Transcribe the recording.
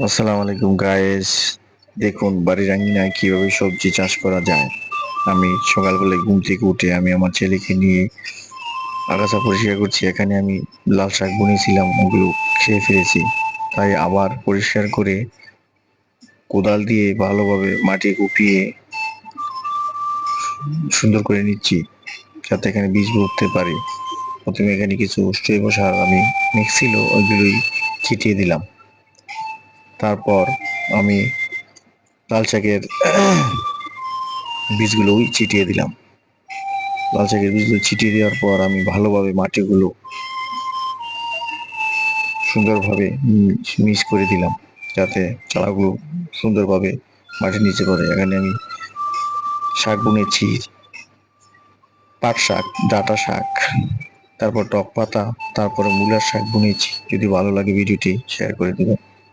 আসসালামু আলাইকুম গাইস। দেখুন বাড়ির আঙিনায় কিভাবে সবজি চাষ করা যায়। আমি সকালবেলায় ঘুম থেকে উঠে আমি আমার ছেলেকে নিয়ে আগাছা পরিষ্কার করছি। এখানে আমি লাল শাক বুনেছিলাম, ওগুলো খেয়ে ফেলেছি। তাই আবার পরিষ্কার করে কোদাল দিয়ে ভালোভাবে মাটি কুপিয়ে সুন্দর করে নিচ্ছি, যাতে এখানে বীজ উঠতে পারে। প্রথমে এখানে কিছু জৈব সার আমি মিক্স ছিল, ওইগুলোই ছিটিয়ে দিলাম। তারপর আমি লাল শাকের বীজগুলোই ছিটিয়ে দিলাম। লাল শাকের বীজগুলো ছিটিয়ে দেওয়ার পর আমি ভালোভাবে মাটিগুলো সুন্দরভাবে মিক্স করে দিলাম, যাতে চারাগুলো সুন্দরভাবে মাটির নিচে পড়ে। এখানে আমি শাক বুনেছি, পাট শাক, ডাঁটা শাক, তারপর টক পাতা, তারপরে মূলার শাক বুনেছি। যদি ভালো লাগে ভিডিওটি শেয়ার করে দেবেন।